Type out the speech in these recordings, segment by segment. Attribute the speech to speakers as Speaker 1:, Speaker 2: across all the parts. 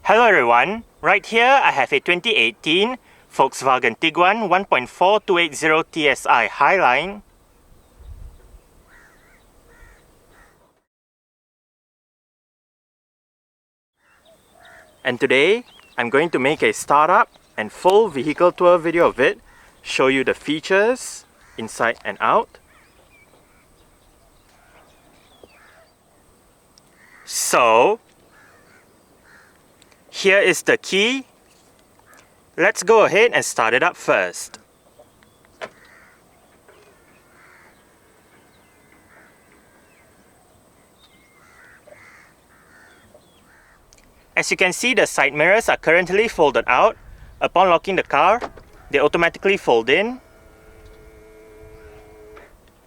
Speaker 1: Hello everyone, right here I have a 2018 Volkswagen Tiguan 1.4 280 TSI Highline. And today I'm going to make a startup and full vehicle tour video of it, show you the features inside and out. So here is the key. Let's go ahead and start it up first. As you can see, the side mirrors are currently folded out. Upon locking the car, they automatically fold in.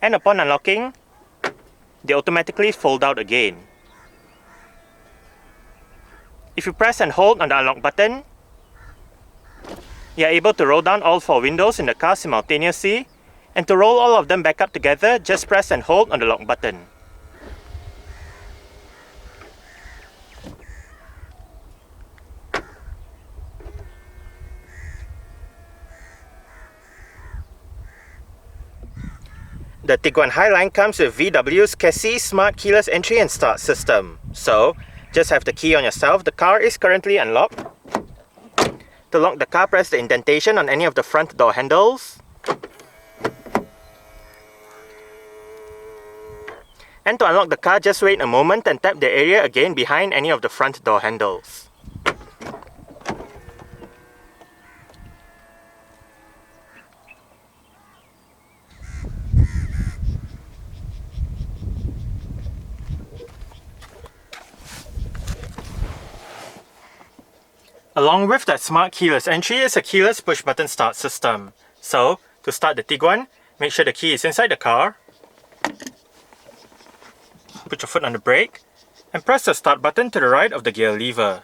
Speaker 1: And upon unlocking, they automatically fold out again. If you press and hold on the unlock button, you are able to roll down all 4 windows in the car simultaneously, and to roll all of them back up together, just press and hold on the lock button. The Tiguan Highline comes with VW's TSI Smart Keyless Entry and Start system. So, just have the key on yourself. The car is currently unlocked. To lock the car, press the indentation on any of the front door handles. And to unlock the car, just wait a moment and tap the area again behind any of the front door handles. Along with that smart keyless entry is a keyless push-button start system. So, to start the Tiguan, make sure the key is inside the car. Put your foot on the brake and press the start button to the right of the gear lever.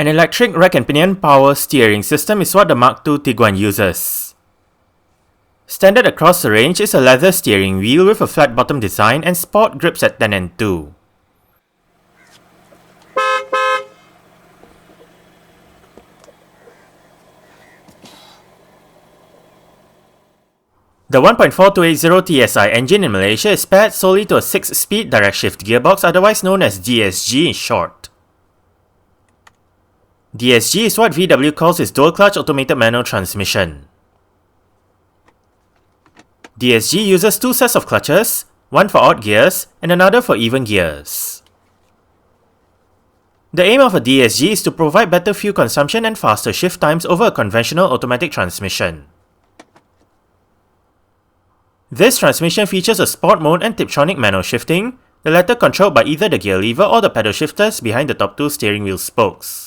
Speaker 1: An electric rack and pinion power steering system is what the Mark II Tiguan uses. Standard across the range is a leather steering wheel with a flat bottom design and sport grips at 10 and 2. The 1.4 280 TSI engine in Malaysia is paired solely to a 6-speed direct shift gearbox, otherwise known as DSG in short. DSG is what VW calls its dual-clutch automated manual transmission. DSG uses 2 sets of clutches, one for odd gears and another for even gears. The aim of a DSG is to provide better fuel consumption and faster shift times over a conventional automatic transmission. This transmission features a sport mode and Tiptronic manual shifting, the latter controlled by either the gear lever or the pedal shifters behind the top 2 steering wheel spokes.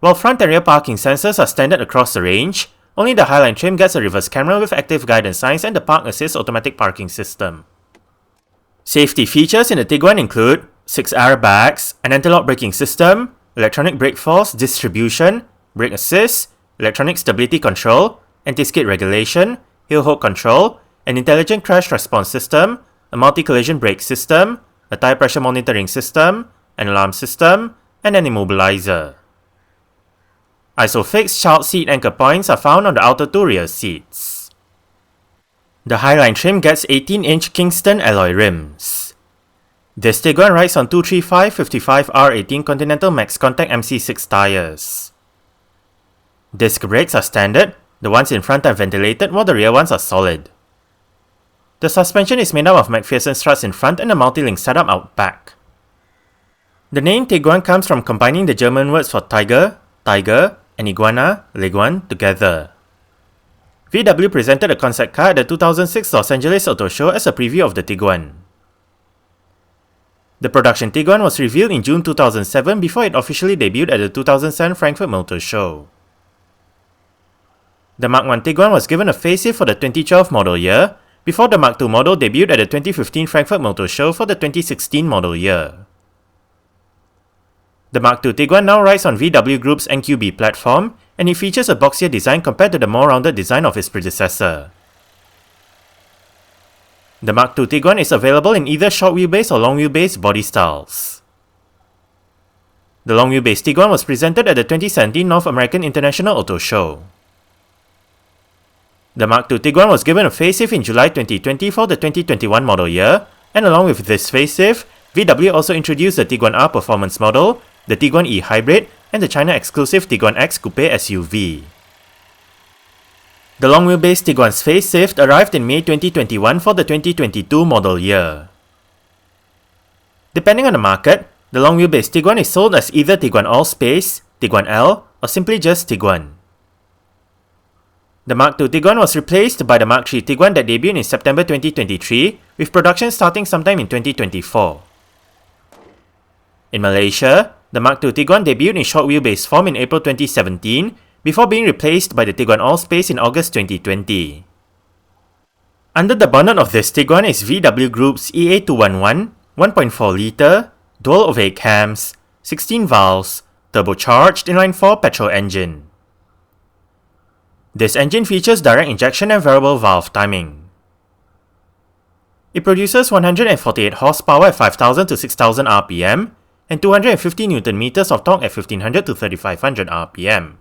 Speaker 1: While front and rear parking sensors are standard across the range, only the Highline trim gets a reverse camera with active guidance signs and the Park Assist automatic parking system. Safety features in the Tiguan include 6 airbags, an anti-lock braking system, electronic brake force distribution, brake assist, electronic stability control, anti-skid regulation, hill hold control, an intelligent crash response system, a multi-collision brake system, a tire pressure monitoring system, an alarm system, and an immobilizer. ISOFIX child seat anchor points are found on the outer 2 rear seats. The Highline trim gets 18-inch Kingston alloy rims. This Tiguan rides on 235/55R18 Continental Max Contact MC6 tyres. Disc brakes are standard, the ones in front are ventilated while the rear ones are solid. The suspension is made up of McPherson struts in front and a multi-link setup out back. The name Tiguan comes from combining the German words for tiger, tiger, and iguana, leguan, together. VW presented a concept car at the 2006 Los Angeles Auto Show as a preview of the Tiguan. The production Tiguan was revealed in June 2007 before it officially debuted at the 2007 Frankfurt Motor Show. The Mark I Tiguan was given a facelift for the 2012 model year, before the Mark II model debuted at the 2015 Frankfurt Motor Show for the 2016 model year. The Mark II Tiguan now rides on VW Group's NQB platform and it features a boxier design compared to the more rounded design of its predecessor. The Mark II Tiguan is available in either short wheelbase or long wheelbase body styles. The long wheelbase Tiguan was presented at the 2017 North American International Auto Show. The Mark II Tiguan was given a facelift in July 2020 for the 2021 model year, and along with this facelift, VW also introduced the Tiguan R Performance model, the Tiguan E Hybrid, and the China-exclusive Tiguan X Coupe SUV. The long wheelbase Tiguan's facelift arrived in May 2021 for the 2022 model year. Depending on the market, the long wheelbase Tiguan is sold as either Tiguan All-Space, Tiguan L, or simply just Tiguan. The Mark II Tiguan was replaced by the Mark III Tiguan that debuted in September 2023, with production starting sometime in 2024. In Malaysia, the Mark II Tiguan debuted in short wheelbase form in April 2017, before being replaced by the Tiguan All-Space in August 2020. Under the bonnet of this Tiguan is VW Group's EA211 1.4 litre, dual overhead cams, 16 valves, turbocharged inline-4 petrol engine. This engine features direct injection and variable valve timing. It produces 148 horsepower at 5000 to 6000 rpm and 250 Nm of torque at 1500 to 3500 rpm.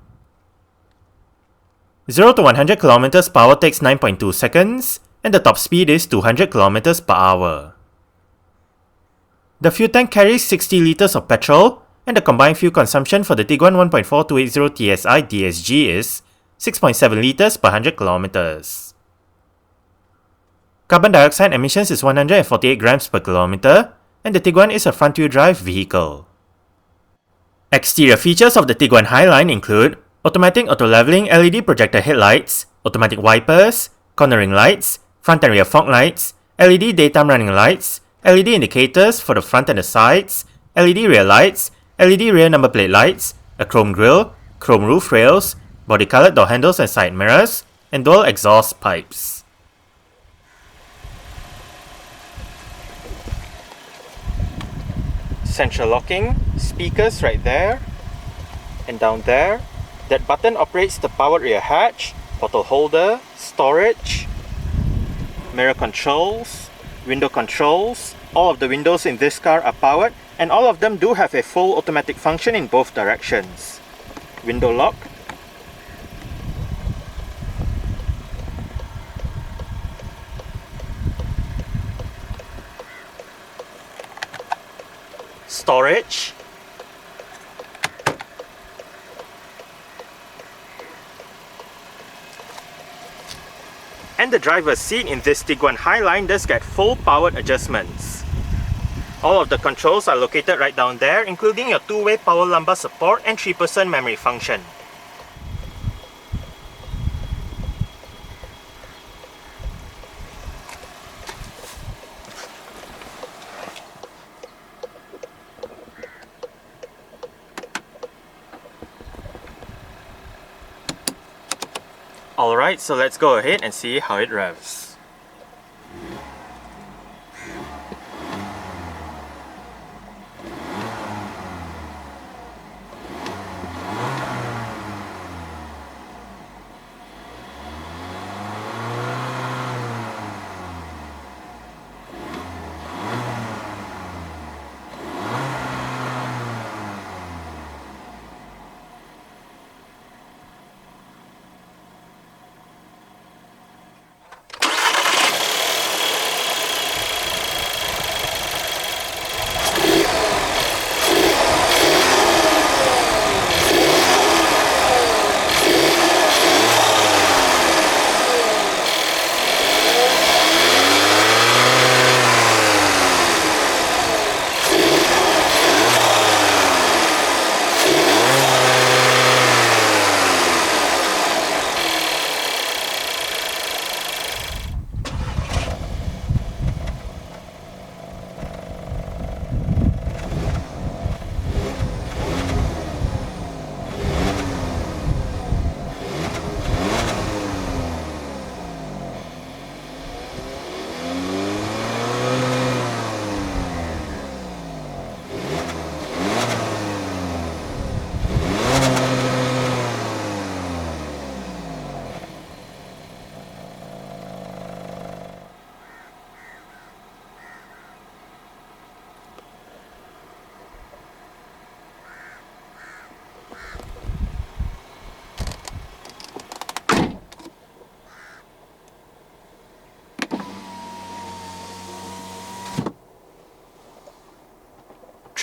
Speaker 1: 0 to 100 km power takes 9.2 seconds, and the top speed is 200 km per hour. The fuel tank carries 60 litres of petrol, and the combined fuel consumption for the Tiguan 1.4 280 TSI DSG is 6.7 litres per 100 km. Carbon dioxide emissions is 148 grams per kilometer, and the Tiguan is a front-wheel drive vehicle. Exterior features of the Tiguan Highline include automatic auto-leveling LED projector headlights, automatic wipers, cornering lights, front and rear fog lights, LED daytime running lights, LED indicators for the front and the sides, LED rear lights, LED rear number plate lights, a chrome grille, chrome roof rails, body-colored door handles and side mirrors, and dual exhaust pipes. Central locking, speakers right there, and down there. That button operates the powered rear hatch, bottle holder, storage, mirror controls, window controls. All of the windows in this car are powered, and all of them do have a full automatic function in both directions. Window lock, storage, and the driver's seat in this Tiguan Highline does get full powered adjustments. All of the controls are located right down there, including your two-way power lumbar support and 3% memory function. Alright, so let's go ahead and see how it revs.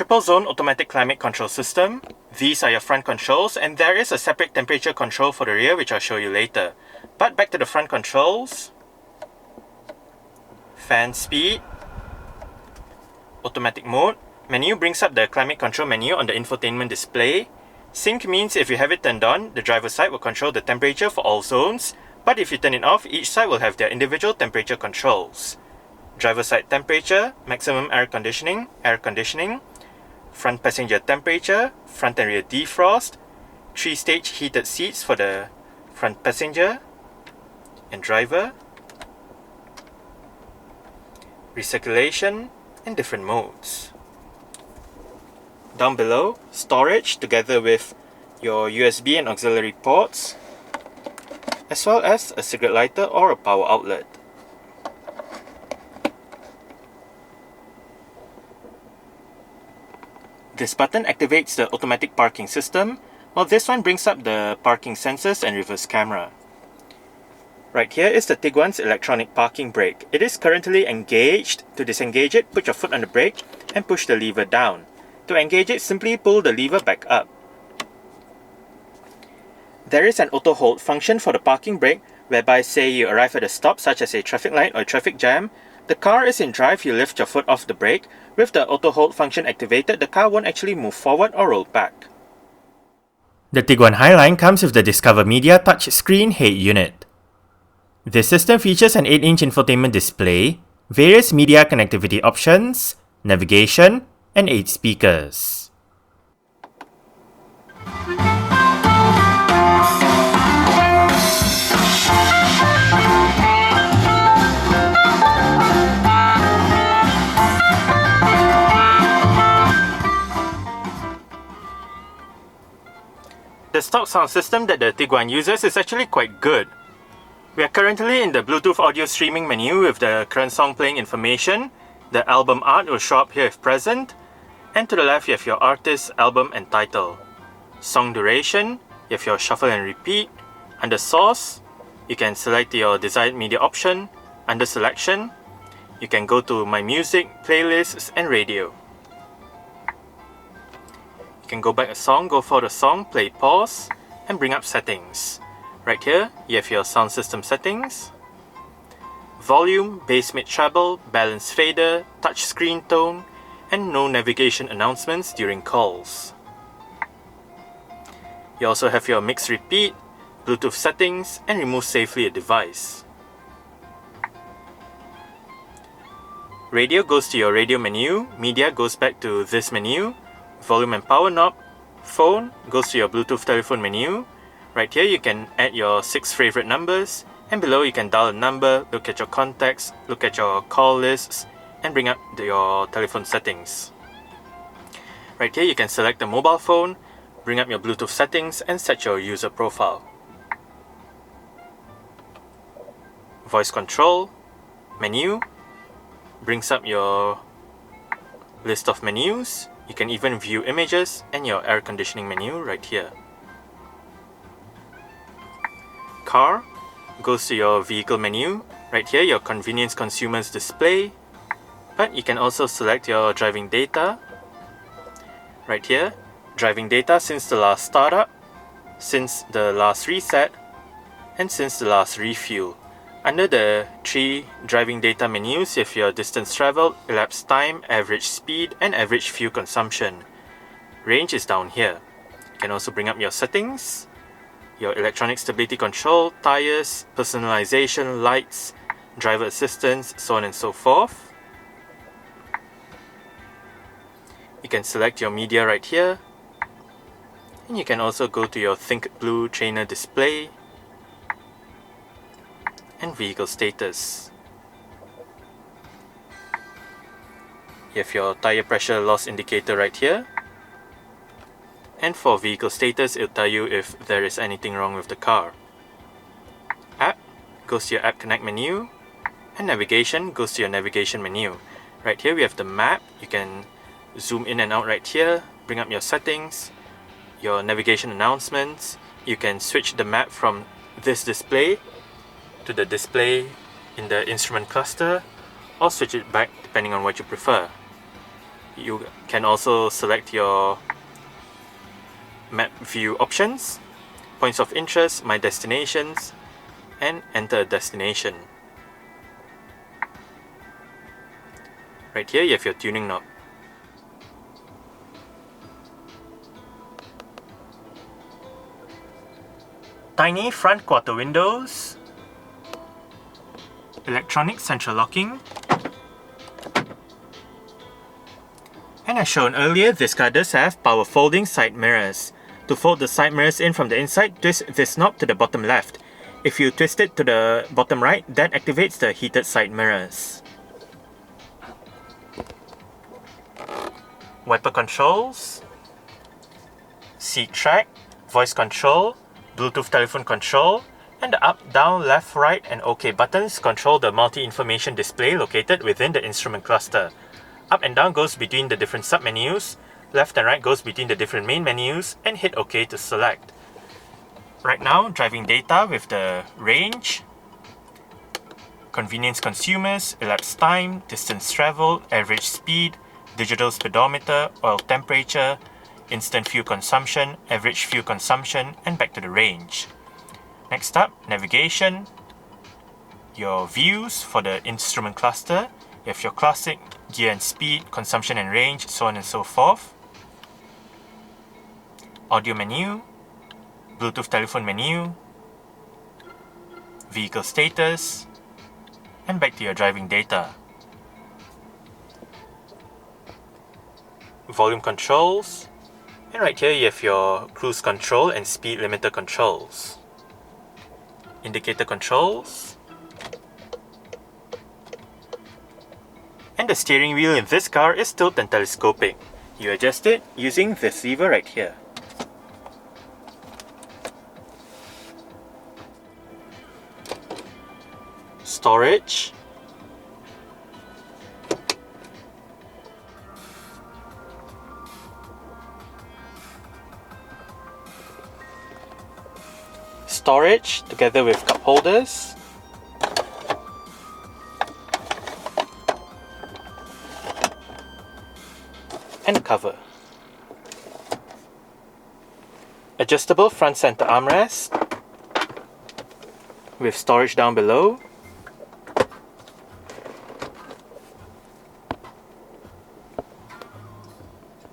Speaker 1: triple zone automatic climate control system. These are your front controls, and there is a separate temperature control for the rear, which I'll show you later. But back to the front controls. Fan speed, automatic mode. Menu brings up the climate control menu on the infotainment display. Sync means if you have it turned on, the driver's side will control the temperature for all zones, but if you turn it off, each side will have their individual temperature controls. Driver's side temperature, maximum air conditioning, front passenger temperature, front and rear defrost, 3-stage heated seats for the front passenger and driver, recirculation, and different modes. Down below, storage together with your USB and auxiliary ports, as well as a cigarette lighter or a power outlet. This button activates the automatic parking system, while this one brings up the parking sensors and reverse camera. Right here is the Tiguan's electronic parking brake. It is currently engaged. To disengage it, put your foot on the brake and push the lever down. To engage it, simply pull the lever back up. There is an auto hold function for the parking brake, whereby say you arrive at a stop such as a traffic light or a traffic jam, the car is in drive, you lift your foot off the brake. With the auto hold function activated, the car won't actually move forward or roll back. The Tiguan Highline comes with the Discover Media touchscreen head unit. This system features an 8-inch infotainment display, various media connectivity options, navigation, and 8 speakers. The stock sound system that the Tiguan uses is actually quite good. We are currently in the Bluetooth audio streaming menu with the current song playing information. The album art will show up here if present. And to the left you have your artist, album and title. Song duration, you have your shuffle and repeat. Under source, you can select your desired media option. Under selection, you can go to my music, playlists and radio. You can go back a song, go for the song, play pause and bring up settings. Right here, you have your sound system settings. Volume, bass mid treble, balance fader, touchscreen tone, and no navigation announcements during calls. You also have your mix repeat, Bluetooth settings, and remove safely a device. Radio goes to your radio menu, media goes back to this menu, volume and power knob, phone goes to your Bluetooth telephone menu. Right here you can add your 6 favorite numbers, and below you can dial a number, look at your contacts, look at your call lists, and bring up your telephone settings. Right here you can select the mobile phone, bring up your Bluetooth settings, and set your user profile. Voice control, menu, brings up your list of menus. You can even view images and your air conditioning menu right here. Car goes to your vehicle menu. Right here, your convenience consumers display. But you can also select your driving data. Right here, driving data since the last startup, since the last reset, and since the last refuel. Under the 3 driving data menus, you have your distance traveled, elapsed time, average speed, and average fuel consumption. Range is down here. You can also bring up your settings, your electronic stability control, tires, personalization, lights, driver assistance, so on and so forth. You can select your media right here. And you can also go to your Think Blue trainer display and vehicle status. You have your tire pressure loss indicator right here. And for vehicle status, it'll tell you if there is anything wrong with the car. App goes to your App Connect menu, and navigation goes to your navigation menu. Right here we have the map. You can zoom in and out right here, bring up your settings, your navigation announcements. You can switch the map from this display to the display in the instrument cluster, or switch it back depending on what you prefer. You can also select your map view options, points of interest, my destinations, and enter a destination. Right here you have your tuning knob. Tiny front quarter windows, electronic central locking, and as shown earlier, this car does have power folding side mirrors. To fold the side mirrors in from the inside, twist this knob to the bottom left. If you twist it to the bottom right, that activates the heated side mirrors. Wiper controls, seat track, voice control, Bluetooth telephone control, and the up, down, left, right, and OK buttons control the multi-information display located within the instrument cluster. Up and down goes between the different sub-menus, left and right goes between the different main menus, and hit OK to select. Right now, driving data with the range, convenience consumers, elapsed time, distance traveled, average speed, digital speedometer, oil temperature, instant fuel consumption, average fuel consumption, and back to the range. Next up, navigation, your views for the instrument cluster, you have your classic, gear and speed, consumption and range, so on and so forth. Audio menu, Bluetooth telephone menu, vehicle status, and back to your driving data. Volume controls, and right here you have your cruise control and speed limiter controls. Indicator controls, and the steering wheel in this car is tilt and telescopic. You adjust it using this lever right here. Storage, together with cup holders, and cover. Adjustable front center armrest with storage down below.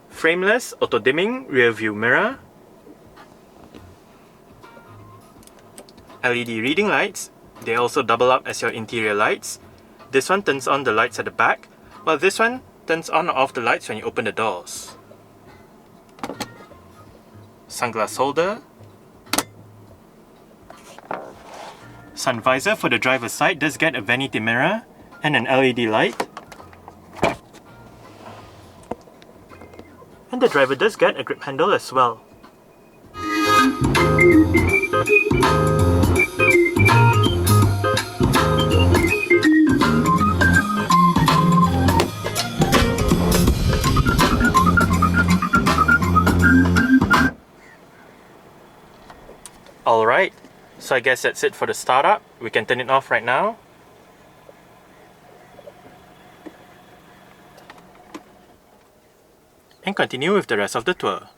Speaker 1: Frameless auto-dimming rear view mirror, LED reading lights, they also double up as your interior lights. This one turns on the lights at the back, while this one turns on or off the lights when you open the doors. Sunglass holder, sun visor for the driver's side does get a vanity mirror and an LED light. And the driver does get a grip handle as well. Alright, so I guess that's it for the startup. We can turn it off right now. And continue with the rest of the tour.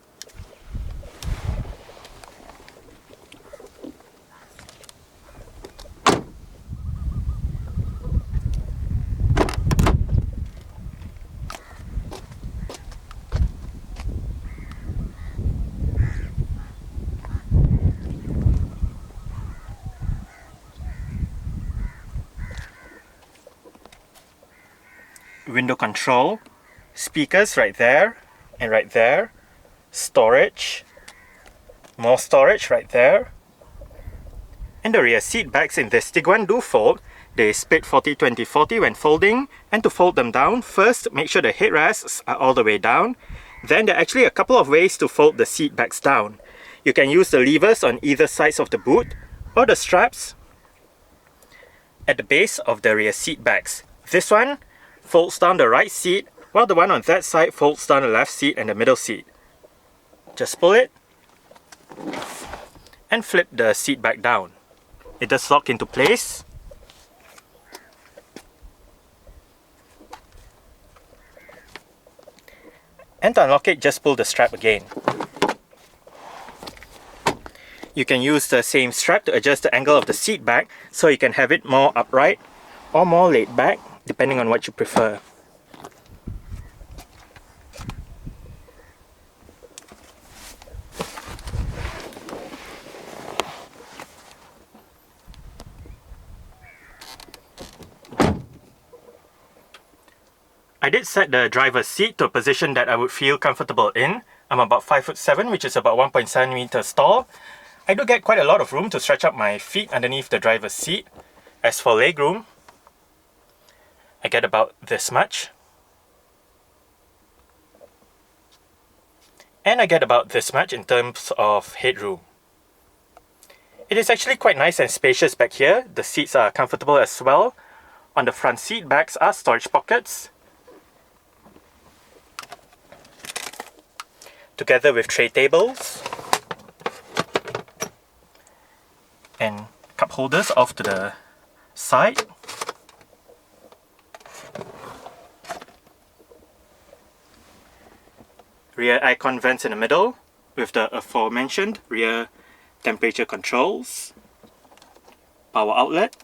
Speaker 1: Window control, speakers right there and right there, storage, more storage right there. And the rear seat backs in this Tiguan do fold. They split 40-20-40 when folding, and to fold them down, first make sure the headrests are all the way down. Then there are actually a couple of ways to fold the seat backs down. You can use the levers on either sides of the boot, or the straps at the base of the rear seat backs. This one folds down the right seat, while the one on that side folds down the left seat and the middle seat. Just pull it and flip the seat back down. It does lock into place. And to unlock it, just pull the strap again. You can use the same strap to adjust the angle of the seat back so you can have it more upright or more laid back, depending on what you prefer. I did set the driver's seat to a position that I would feel comfortable in. I'm about 5'7", which is about 1.7 meters tall. I do get quite a lot of room to stretch up my feet underneath the driver's seat. As for legroom, I get about this much. And I get about this much in terms of headroom. It is actually quite nice and spacious back here. The seats are comfortable as well. On the front seat backs are storage pockets, together with tray tables and cup holders off to the side. Rear icon vents in the middle with the aforementioned rear temperature controls, power outlet,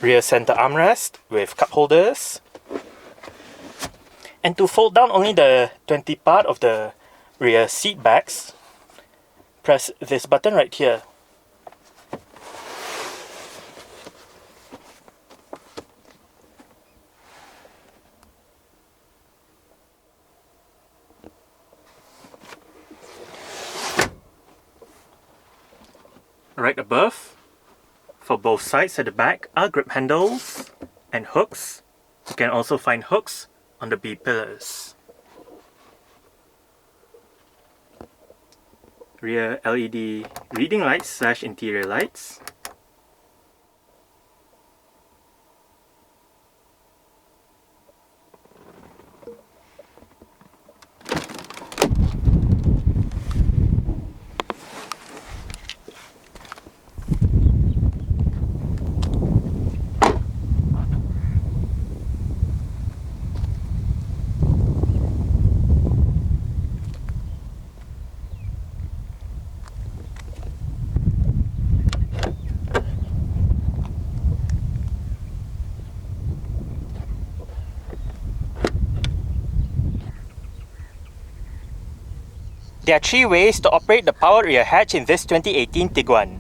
Speaker 1: rear center armrest with cup holders. And to fold down only the 20 part of the rear seat backs, press this button right here. Right above, for both sides at the back, are grip handles and hooks. You can also find hooks on the B pillars. Rear LED reading lights / interior lights. There are 3 ways to operate the powered rear hatch in this 2018 Tiguan.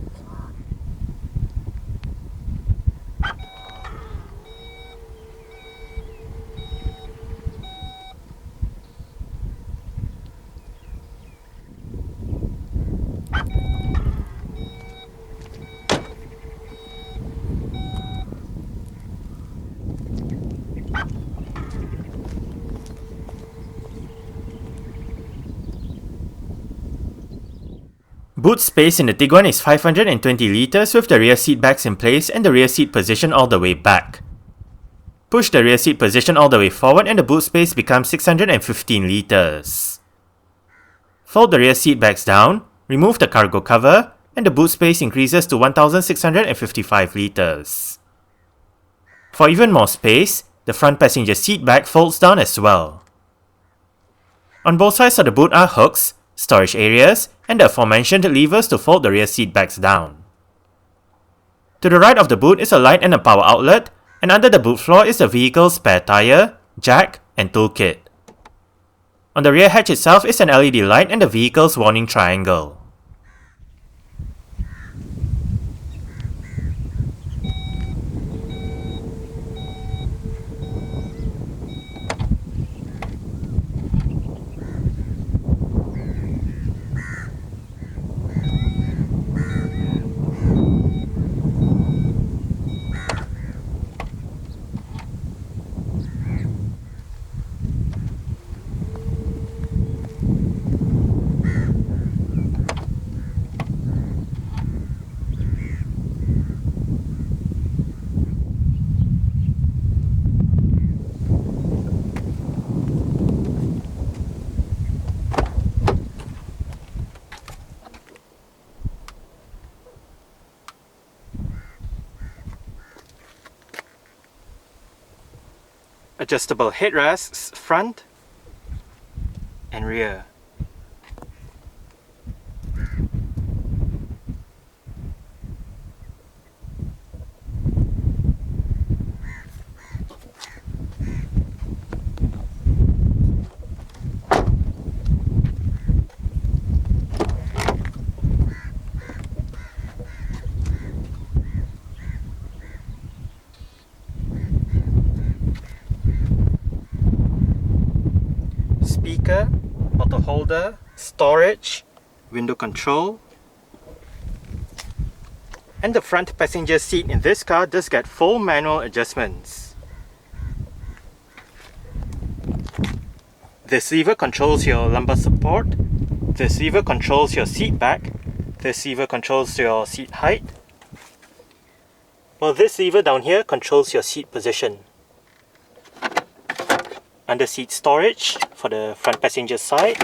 Speaker 1: Boot space in the Tiguan is 520 litres with the rear seat backs in place and the rear seat position all the way back. Push the rear seat position all the way forward and the boot space becomes 615 litres. Fold the rear seat backs down, remove the cargo cover, and the boot space increases to 1655 litres. For even more space, the front passenger seat back folds down as well. On both sides of the boot are hooks, storage areas, and the aforementioned levers to fold the rear seat backs down. To the right of the boot is a light and a power outlet, and under the boot floor is the vehicle's spare tyre, jack, and toolkit. On the rear hatch itself is an LED light and the vehicle's warning triangle. adjustable headrests front and rear. Speaker, bottle holder, storage, window control, and the front passenger seat in this car does get full manual adjustments. This lever controls your lumbar support, this lever controls your seat back, this lever controls your seat height, while this lever down here controls your seat position. Under seat storage for the front passenger side.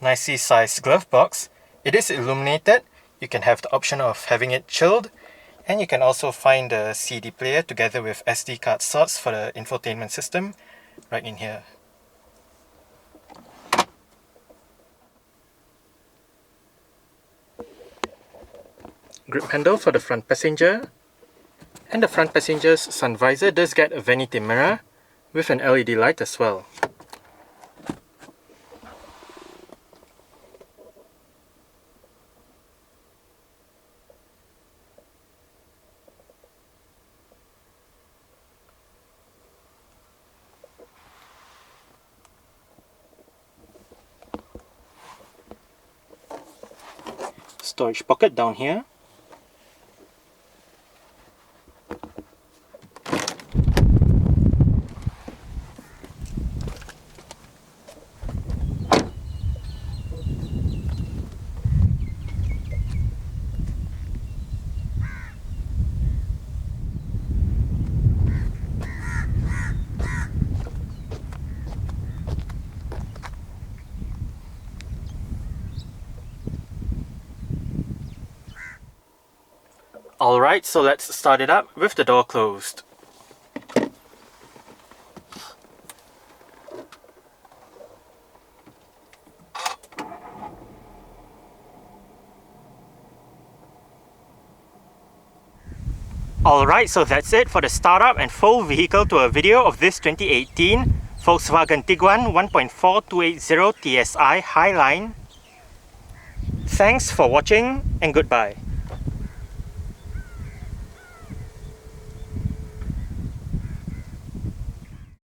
Speaker 1: Nicely sized glove box. It is illuminated. You can have the option of having it chilled. And you can also find the CD player together with SD card slots for the infotainment system right in here. Grip handle for the front passenger. And the front passenger's sun visor does get a vanity mirror with an LED light as well. Storage pocket down here. Alright, so let's start it up with the door closed. Alright, so that's it for the startup and full vehicle tour video of this 2018 Volkswagen Tiguan 1.4 280 TSI Highline. Thanks for watching and goodbye.